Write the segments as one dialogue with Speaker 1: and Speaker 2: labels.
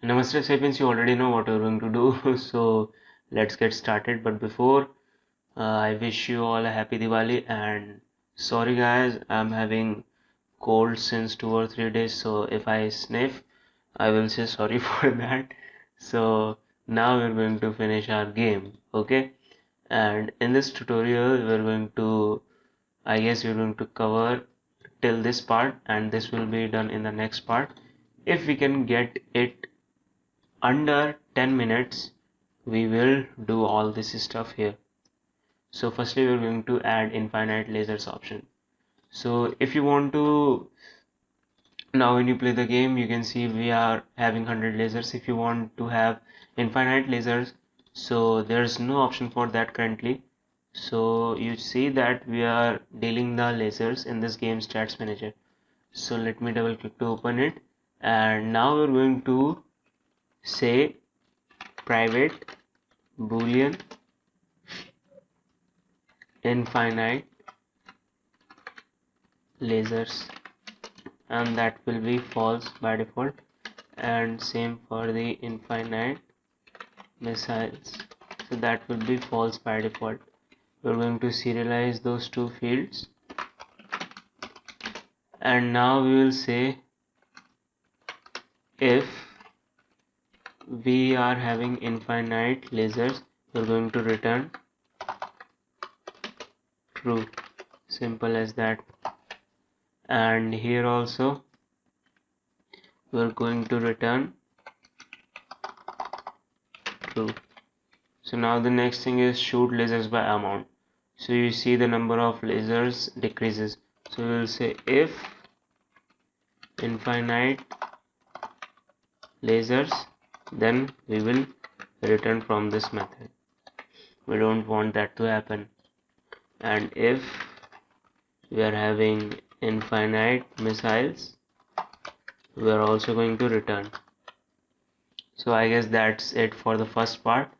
Speaker 1: Namaste Sapiens, you already know what we're going to do, so let's get started. But before, I wish you all a happy Diwali, and sorry guys, I'm having cold since 2 or 3 days, so if I sniff, I will say sorry for that. So now we're going to finish our game, okay? And in this tutorial, I guess we're going to cover till this part, and this will be done in the next part. If we can get it under 10 minutes, we will do all this stuff here. So firstly, we're going to add infinite lasers option. So if you want to, now when you play the game, you can see we are having 100 lasers. If you want to have infinite lasers, so there's no option for that currently. So you see that we are dealing the lasers in this game stats manager. So let me double click to open it, and now we're going to say private boolean infinite lasers, and that will be false by default, and same for the infinite missiles, so that will be false by default. We're going to serialize those two fields, and now we will say if we are having infinite lasers, we're going to return true, simple as that. And here also we're going to return true. So now the next thing is shoot lasers by amount. So you see the number of lasers decreases, so we will say if infinite lasers, then we will return from this method. We don't want that to happen. And if we are having infinite missiles, we are also going to return. So I guess that's it for the first part,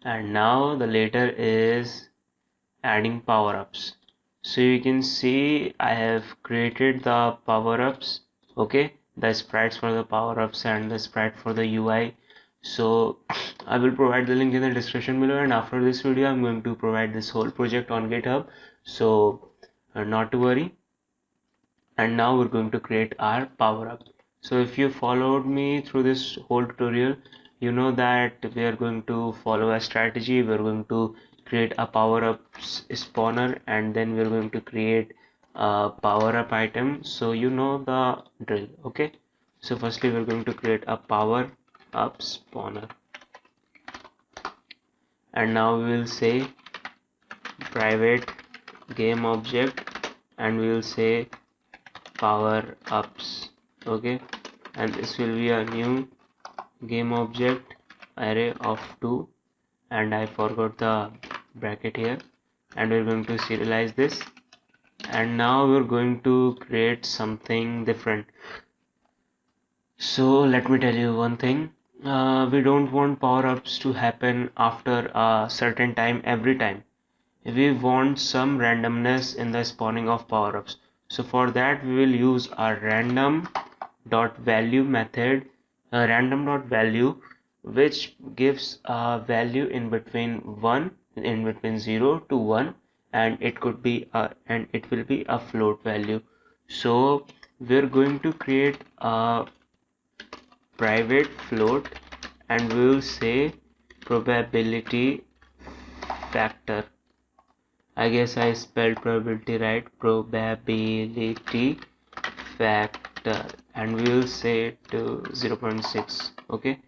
Speaker 1: and now the later is adding power-ups. So you can see I have created the power-ups, okay, the sprites for the power-ups and the sprite for the UI. So I will provide the link in the description below, and after this video I'm going to provide this whole project on GitHub, so not to worry. And now we're going to create our power-up. So if you followed me through this whole tutorial, you know that we are going to follow a strategy. We're going to create a Powerup spawner, and then we're going to create a Powerup item. So you know the drill, okay? So firstly, we're going to create a Powerup Spawner, and now we will say private game object, and we will say power ups, okay, and this will be a new game object array of 2, and I forgot the bracket here, and we're going to serialize this. And now we're going to create something different. So let me tell you one thing, we don't want power-ups to happen after a certain time every time. We want some randomness in the spawning of power-ups. So for that we will use our random.value method, random.value, which gives a value in between 0 to 1, and it could be and it will be a float value. So we're going to create a private float, and we will say probability factor. I guess I spelled probability right, probability factor, and we will say it to 0.6, okay,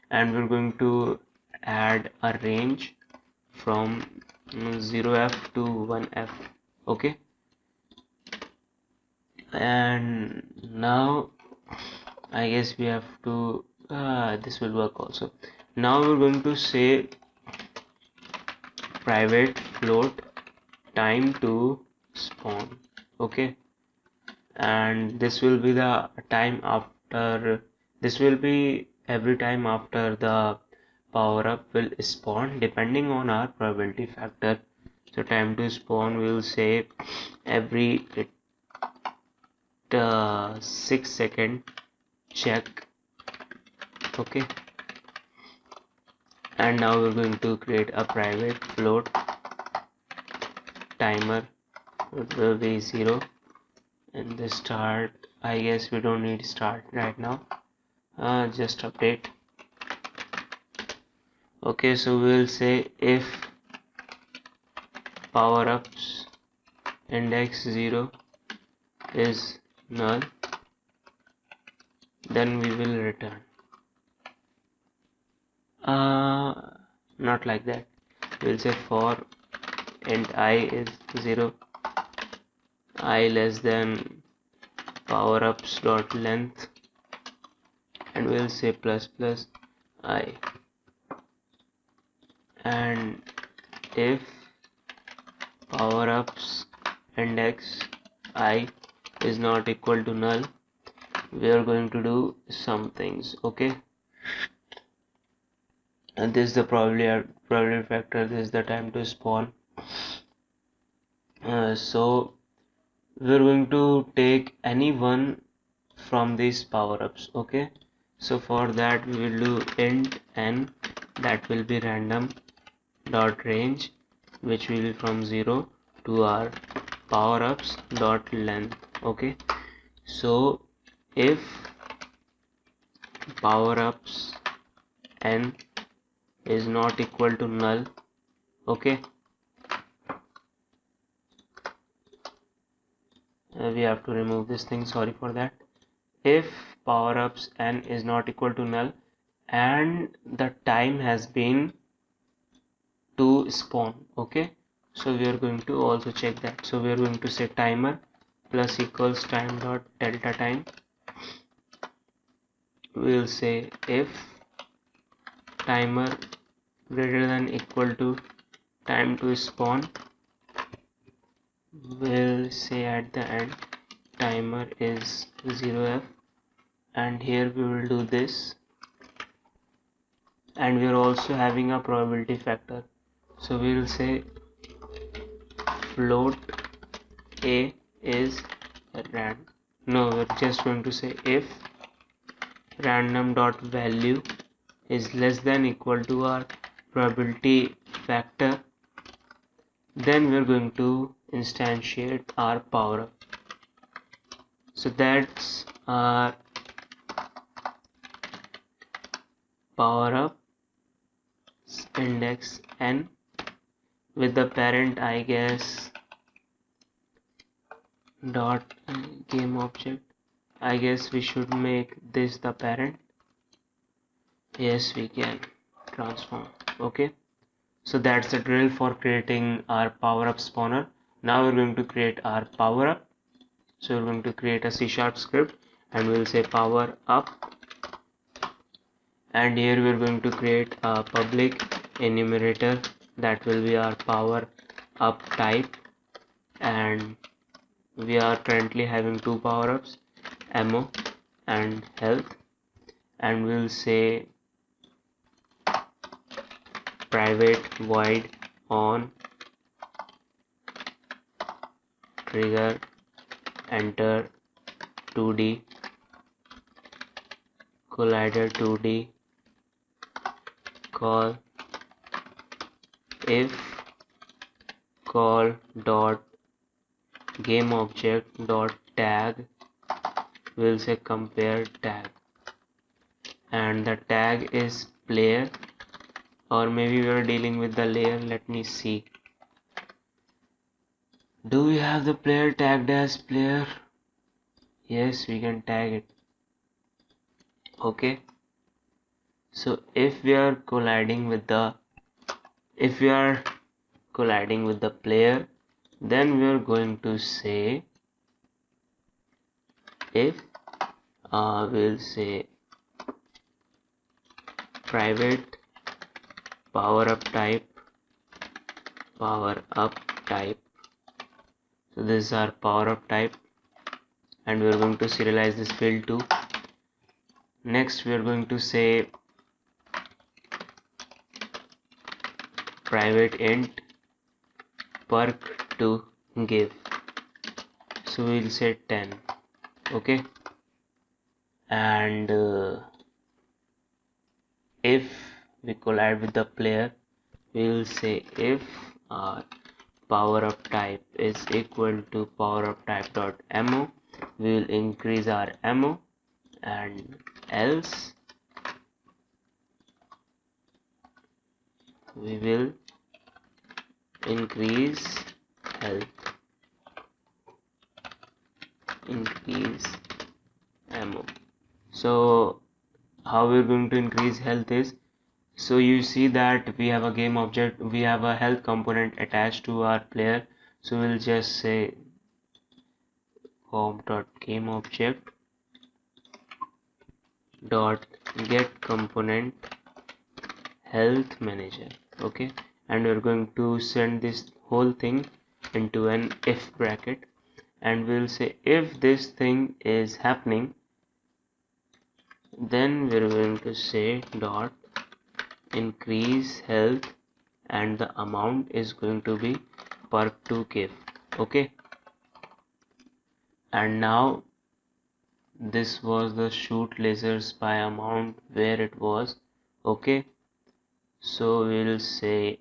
Speaker 1: and we're going to add a range from 0f to 1f, okay. And now I guess we have to this will work also. Now we're going to say private float time to spawn, okay, and this will be the time after, this will be every time after the power up will spawn depending on our probability factor. So time to spawn, we will say every 6 second check, okay, And now we're going to create a private float timer. It will be 0, and the start, I guess we don't need start right now, just update. Okay, so we'll say if powerups index 0 is null, then we will return. Not like that. We'll say for int I is 0, I less than powerups dot length, and we'll say plus plus I. And if powerups index I is not equal to null, we are going to do some things. Okay, and this is the probability factor, this is the time to spawn. So we're going to take any one from these power-ups. Okay, so for that we will do int n, that will be random dot range, which will be from 0 to our power-ups dot length. Okay, so if power-ups n is not equal to null, okay, we have to remove this thing, sorry for that. If powerups n is not equal to null and the time has been to spawn, okay, so we are going to also check that. So we are going to say timer plus equals time dot delta time. We will say if timer greater than equal to time to spawn, we'll say at the end timer is 0f, and here we will do this, and we are also having a probability factor, so we will say float a is random. No, we're just going to say if random dot value is less than equal to our probability factor, then we're going to instantiate our power up. So that's our power up index n with the parent, I guess, dot game object. I guess we should make this the parent. Yes, we can transform. Okay, so that's the drill for creating our power up spawner. Now we're going to create our power up. So we're going to create a C# script, and we'll say power up, and here we're going to create a public enumerator that will be our power up type, and we are currently having two power ups, ammo and health, and we'll say private void on trigger enter 2D collider 2D call if call dot game object dot tag, we'll say compare tag, and the tag is player, or maybe we are dealing with the layer. Let me see, do we have the player tagged as player? Yes, we can tag it. Okay, so if we are colliding with the player, then we are going to say if we'll say private power up type. So this is our power up type, and we are going to serialize this field too. Next we are going to say private int perk to give, so we'll say 10. Okay, and if we collide with the player, we will say if our power up type is equal to power up type dot ammo, we will increase our ammo, and else we will increase health, increase ammo. So how we're going to increase health is, so you see that we have a game object, we have a health component attached to our player, so we'll just say home.game object dot get component health manager. Okay, and we're going to send this whole thing into an if bracket, and we'll say if this thing is happening, then we're going to say dot increase health, and the amount is going to be per 2 give. Okay, and now this was the shoot lasers by amount where it was. Okay, so we'll say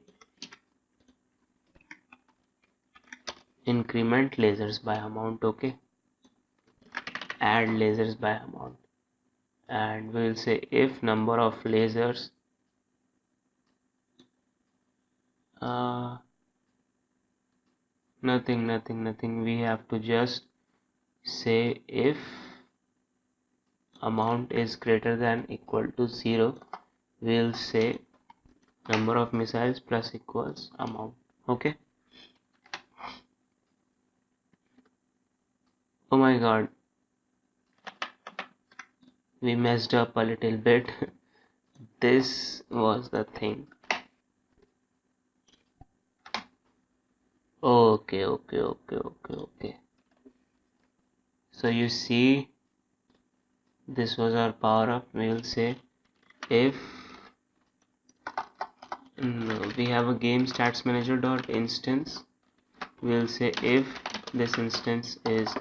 Speaker 1: increment lasers by amount. Okay, add lasers by amount, and we'll say if number of lasers nothing, we have to just say if amount is greater than equal to 0, we'll say number of missiles plus equals amount. Okay, oh my god, we messed up a little bit. This was the thing. Okay. So you see, this was our power up. We will say if we have a game stats manager dot instance, we will say if this instance is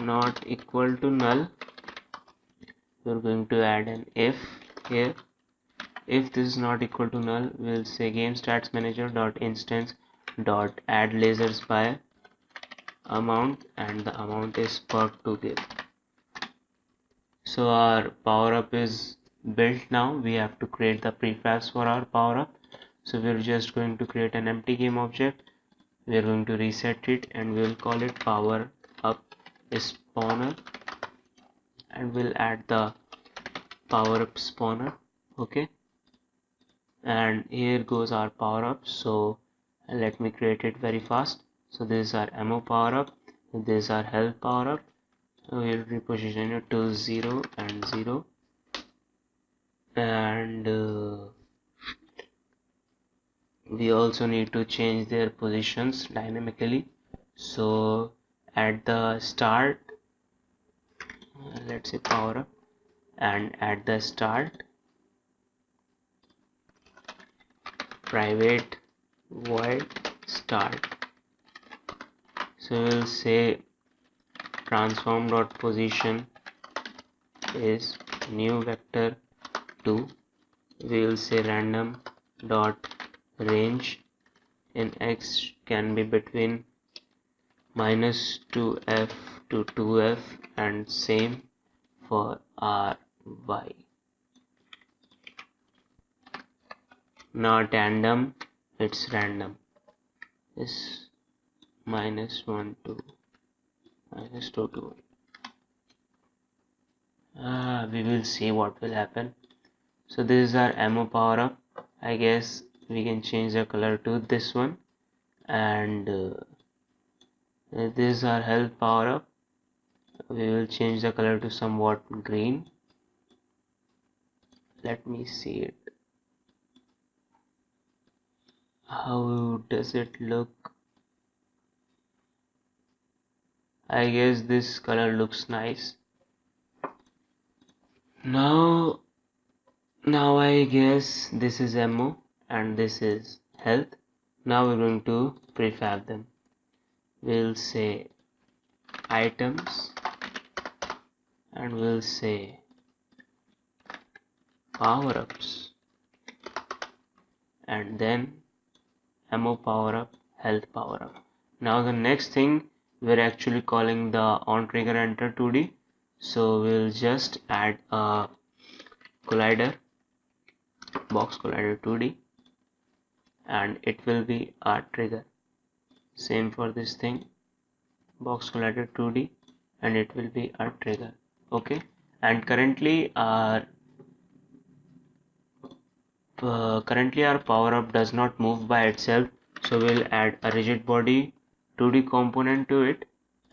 Speaker 1: not equal to null, we're going to add an if here. If this is not equal to null, we'll say game stats manager dot instance dot add lasers by amount, and the amount is per 2 give. So our power up is built now. We have to create the prefabs for our power up. So we're just going to create an empty game object. We're going to reset it, and we'll call it Powerup Spawner, and we'll add the Powerup Spawner. Okay, and here goes our power up. So let me create it very fast. So this is our ammo power up, this is our health power up. We'll reposition it to 0 and 0, and we also need to change their positions dynamically. So at the start, let's say power up, and at the start private void start. So we'll say transform dot position is new vector 2. We will say random dot range in x can be between -2f to 2f, and same for our y. Not random, it's random. Is -1 to -2 to 1. We will see what will happen. So this is our ammo power up. I guess we can change the color to this one, and this is our health power up. We will change the color to somewhat green. Let me see it. How does it look? I guess this color looks nice. Now I guess this is ammo and this is health. Now we're going to prefab them. We'll say items, and we'll say power ups, and then ammo power up, health power up. Now the next thing, we're actually calling the Ontriggerenter 2D. So we'll just add a collider, box collider 2D, and it will be our trigger. Same for this thing, box collider 2D, and it will be our trigger. Okay, and currently our power up does not move by itself, so we'll add a rigid body 2D component to it,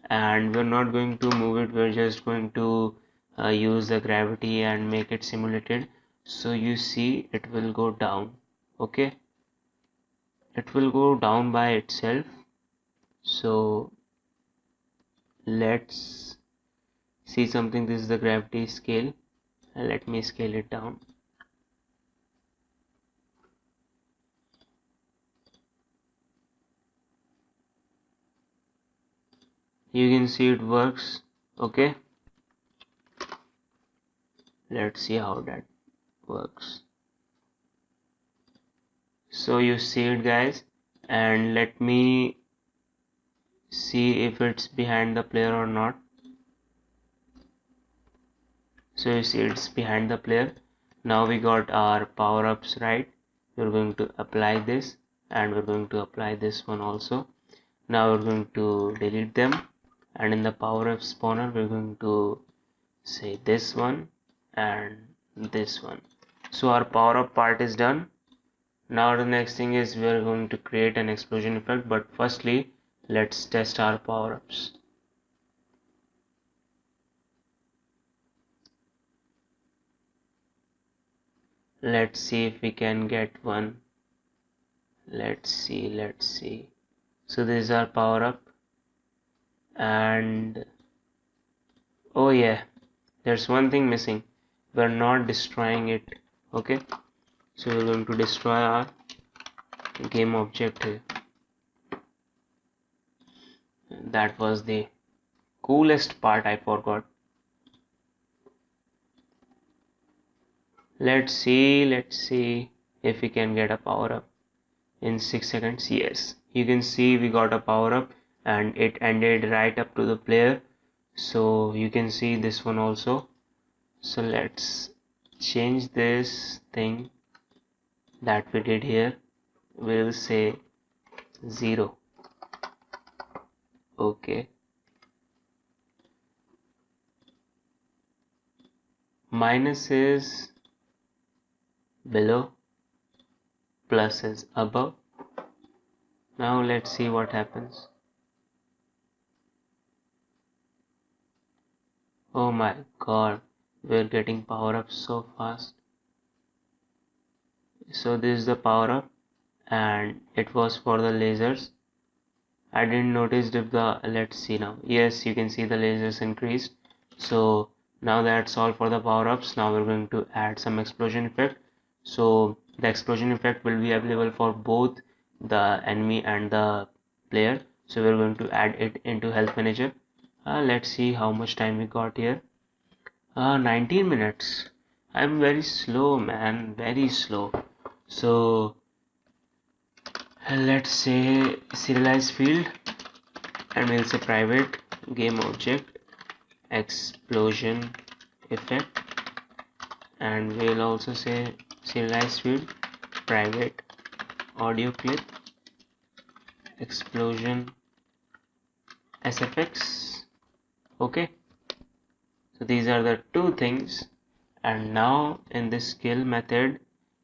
Speaker 1: and we're not going to move it, we're just going to use the gravity and make it simulated. So you see it will go down. Okay, it will go down by itself. So let's see something. This is the gravity scale, and let me scale it down. You can see it works. Okay, let's see how that works. So you see it, guys, and let me see if it's behind the player or not. So you see it's behind the player. Now we got our power ups, right? We're going to apply this, and we're going to apply this one also. Now we're going to delete them, and in the Powerup Spawner we're going to say this one and this one. So our power up part is done. Now the next thing is we're going to create an explosion effect, but firstly let's test our power ups. Let's see if we can get one. Let's see. So this is our power up, and oh yeah, there's one thing missing. We're not destroying it. Okay, so we're going to destroy our game object here. That was the coolest part I forgot. Let's see if we can get a power up in 6 seconds. Yes, you can see we got a power up, and it ended right up to the player. So you can see this one also. So let's change this thing that we did here. We'll say 0. Okay, minus is below, plus is above. Now let's see what happens. Oh my god, we're getting power up so fast. So this is the power up, and it was for the lasers. I didn't notice if the, let's see now. Yes, you can see the lasers increased. So now that's all for the power ups. Now we're going to add some explosion effect. So the explosion effect will be available for both the enemy and the player. So we're going to add it into health manager. Let's see how much time we got here. 19 minutes. I'm very slow, man, very slow. So let's say serialize field, and we'll say private game object explosion effect, and we'll also say serialize field private audio clip explosion sfx. Okay, so these are the two things. And now in this skill method,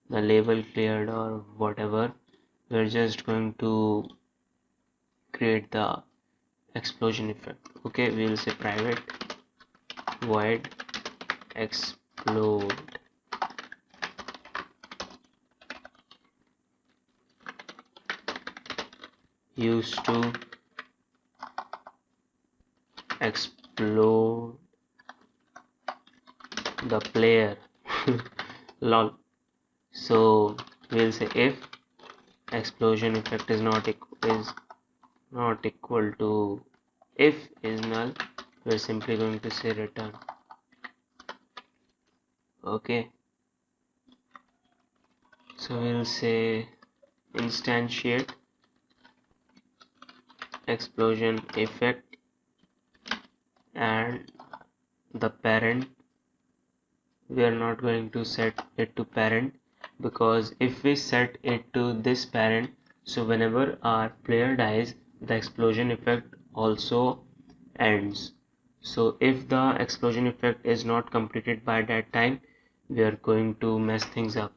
Speaker 1: the label cleared or whatever, we're just going to create the explosion effect. Okay, we will say private void explode used to explode the player. Lol. So we'll say if explosion effect is not equal to, if is null, we're simply going to say return. Okay, so we'll say instantiate explosion effect, and the parent, we are not going to set it to parent, because if we set it to this parent, so whenever our player dies, the explosion effect also ends. So if the explosion effect is not completed by that time, we are going to mess things up.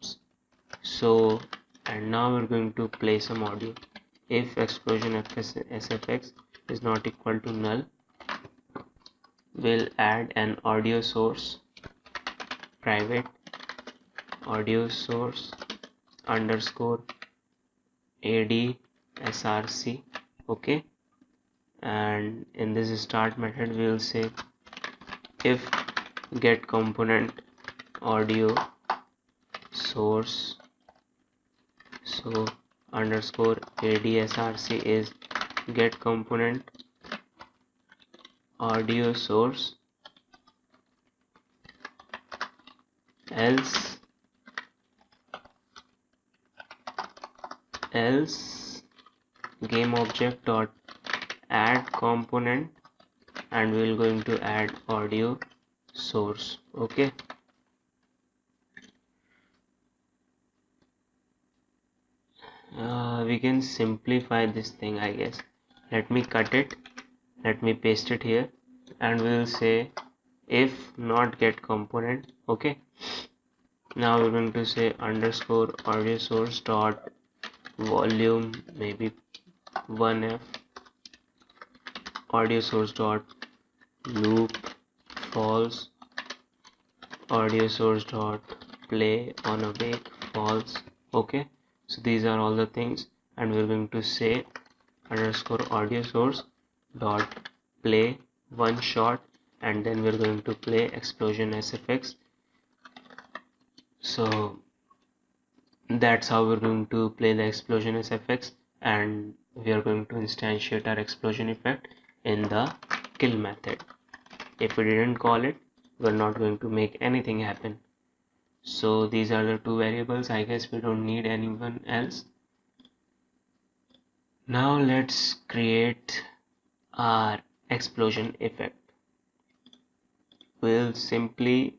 Speaker 1: So, and now we're going to play some audio. If explosion SFX is not equal to null, we'll add an audio source, private audio source underscore ADSRC. Okay, and in this start method we will say if get component audio source, so underscore ADSRC is get component audio source, else game object dot add component, and we're going to add audio source. Okay, we can simplify this thing, I guess. Let me cut it, let me paste it here, and we'll say if not get component. Okay, now we're going to say underscore audio source dot volume maybe 1f audio source dot loop false audio source dot play on awake false. Okay, so these are all the things, and we're going to say underscore audio source dot play one shot, and then we're going to play explosion SFX. So that's how we're going to play the explosion SFX, and we are going to instantiate our explosion effect in the kill method. If we didn't call it, we're not going to make anything happen. So these are the two variables. I guess we don't need anyone else. Now let's create our explosion effect. We'll simply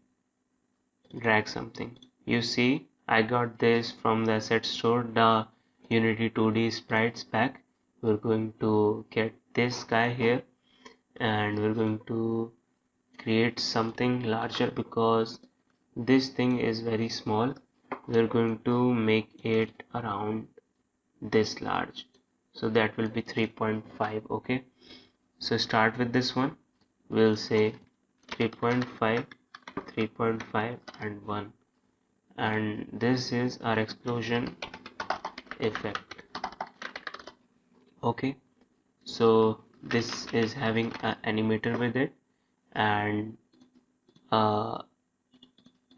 Speaker 1: drag something. You see, I got this from the asset store, the Unity 2D sprites pack. We're going to get this guy here, and we're going to create something larger because this thing is very small. We're going to make it around this large, so that will be 3.5. okay, so start with this one. We'll say 3.5, 3.5 and 1, and this is our explosion effect. Okay, so this is having an animator with it, and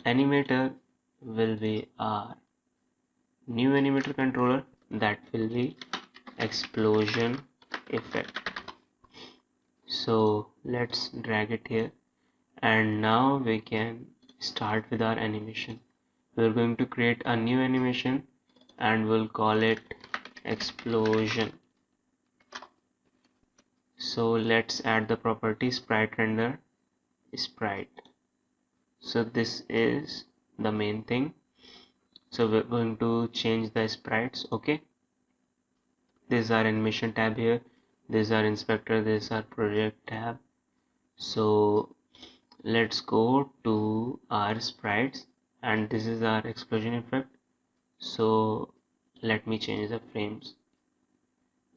Speaker 1: animator will be our new animator controller, that will be explosion effect. So let's drag it here, and now we can start with our animation. We're going to create a new animation and we'll call it explosion. So let's add the property sprite render sprite. So this is the main thing, so we're going to change the sprites. Okay, this is our animation tab here, this is our inspector, this is our project tab. So let's go to our sprites, and this is our explosion effect. So let me change the frames.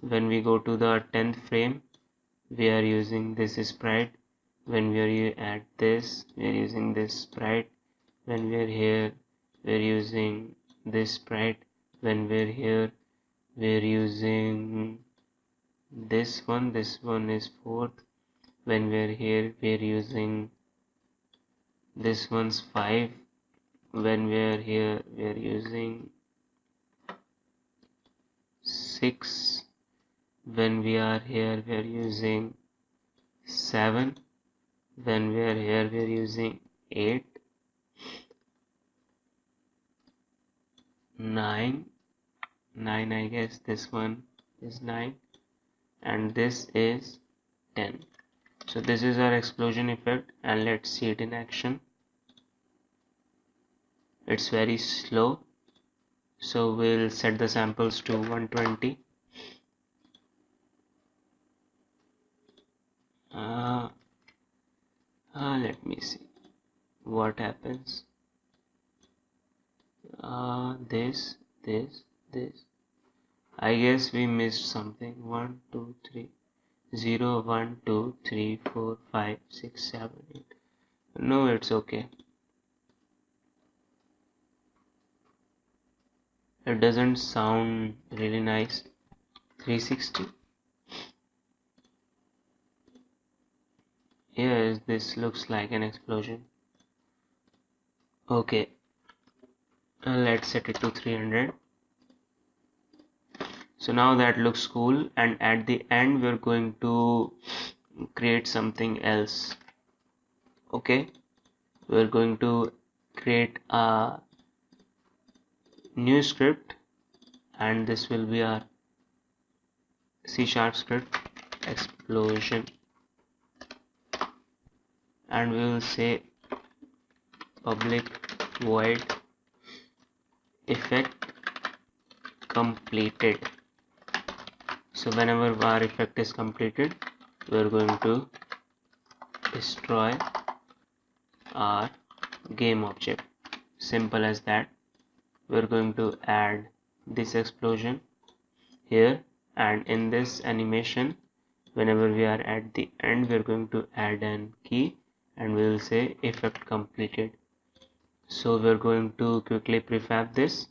Speaker 1: When we go to the 10th frame, we are using this sprite. When we are at this, we are using this sprite. When we are here, we are using this sprite. When we are here, we are using this one is 4th. When we are here, we are using this one's 5. When we are here, we are using 6. When we are here, we are using 7. When we are here, we are using 8, 9, 9, I guess. This one is 9 and this is 10. So this is our explosion effect, and let's see it in action. It's very slow, so we'll set the samples to 120. Let me see what happens. This. I guess we missed something. 1, 2, 3. 0, 1, 2, 3, 4, 5, 6, 7, 8. No, it's okay. It doesn't sound really nice. 360. Yes, this looks like an explosion. Okay, let's set it to 300. So now that looks cool, and at the end we're going to create something else. Okay, we're going to create a new script, and this will be our C# script explosion, and we will say public void effect completed. So whenever our effect is completed, we are going to destroy our game object. Simple as that. We are going to add this explosion here, and in this animation, whenever we are at the end, we are going to add an key, and we will say effect completed. So we are going to quickly prefab this.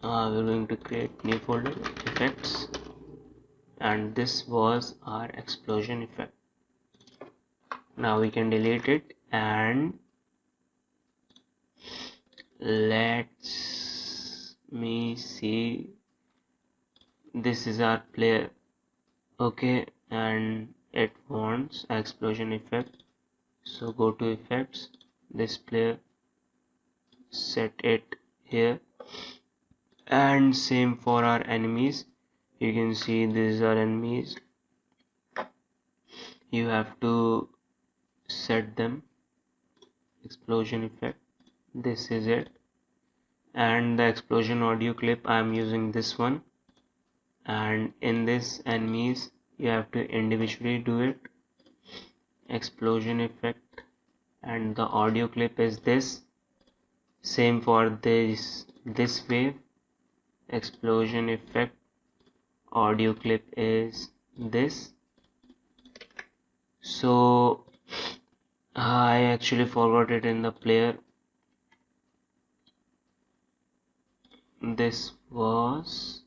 Speaker 1: We're going to create new folder, effects, and this was our explosion effect. Now we can delete it, and let's me see, this is our player. Okay, and it wants explosion effect, so go to effects, this player, set it here, and same for our enemies. You can see these are enemies, you have to set them explosion effect, this is it. And the explosion audio clip, I am using this one, and in this enemies you have to individually do it, explosion effect, and the audio clip is this, same for this wave, explosion effect, audio clip is this. So I actually forgot it in the player. This was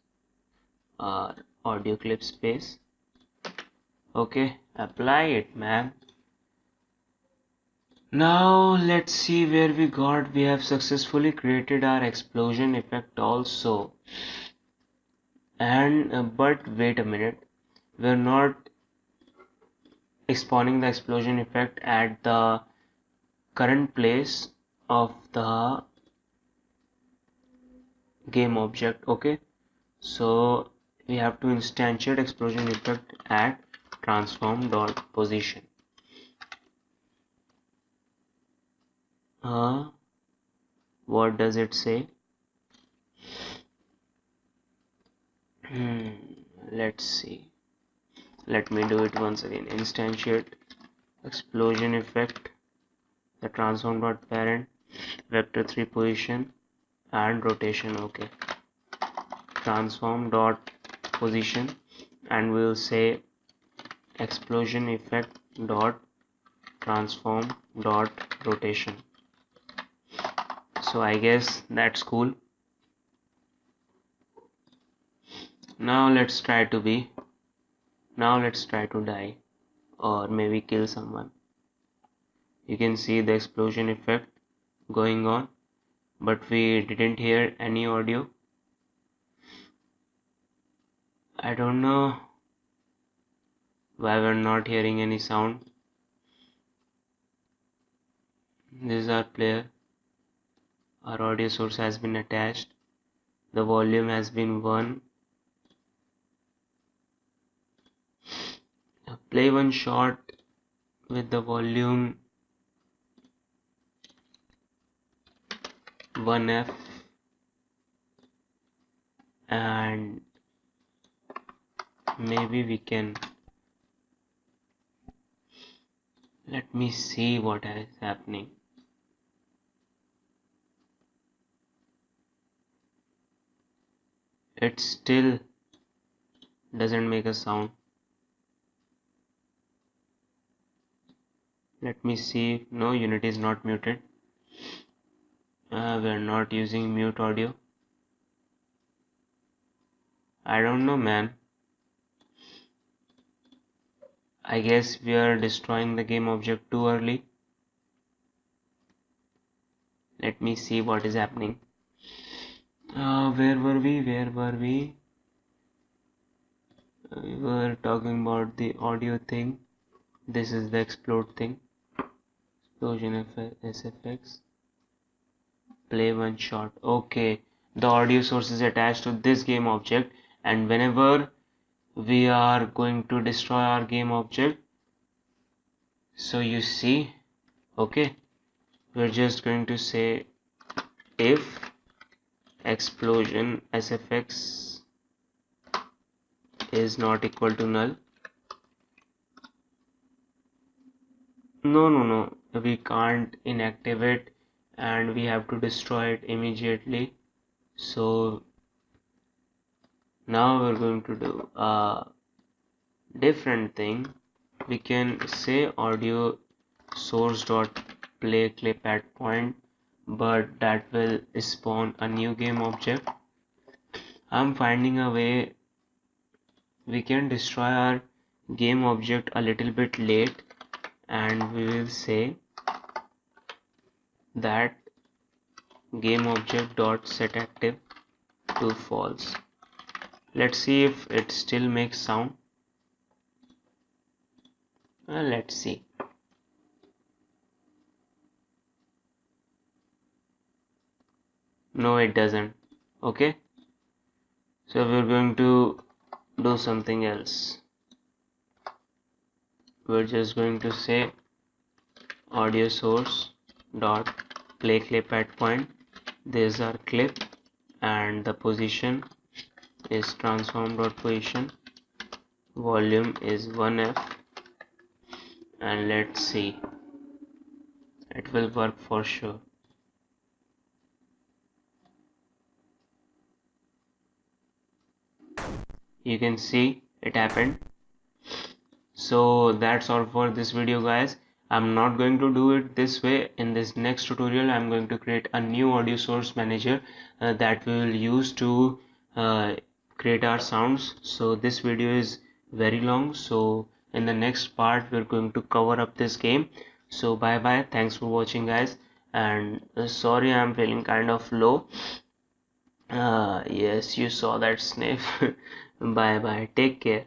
Speaker 1: our audio clip space. Okay, apply it, man. Now let's see where we got. We have successfully created our explosion effect also. And but wait a minute, we're not spawning the explosion effect at the current place of the game object. Okay, so we have to instantiate explosion effect at transform.position. What does it say? Let's see, let me do it once again. Instantiate explosion effect, the transform.parent, vector3 position and rotation. Okay, transform.position, and we'll say explosion effect dot transform dot rotation. So I guess that's cool. Now let's try to die, or maybe kill someone. You can see the explosion effect going on, but we didn't hear any audio. I don't know why we're not hearing any sound. This is our player, our audio source has been attached. the volume has been 1. Play one shot with the volume 1F, and maybe we can, let me see what is happening. It still doesn't make a sound. Let me see. No, Unity is not muted. We're not using mute audio. I don't know, man. I guess we are destroying the game object too early. Let me see what is happening. Where were we? We were talking about the audio thing. This is the explode thing. Explosion SFX. Play one shot. Okay, the audio source is attached to this game object, and whenever we are going to destroy our game object, so you see, okay, we're just going to say if explosion SFX is not equal to null. No, we can't inactivate and we have to destroy it immediately. So now we're going to do a different thing. We can say audio source dot play clip at point, but that will spawn a new game object. I'm finding a way we can destroy our game object a little bit late, and we will say that game object dot set active to false. Let's see if it still makes sound. Let's see. No, it doesn't. Okay, so we're going to do something else. We're just going to say audio source dot play clip at point. These are clip, and the position is transform dot position. Volume is 1F, and let's see, it will work for sure. You can see it happened. So that's all for this video, guys. I'm not going to do it this way. In this next tutorial, I'm going to create a new audio source manager that we will use to create our sounds. So this video is very long, so in the next part we're going to cover up this game. So bye bye, thanks for watching, guys, and sorry I'm feeling kind of low. Yes, you saw that sniff. Bye bye, take care.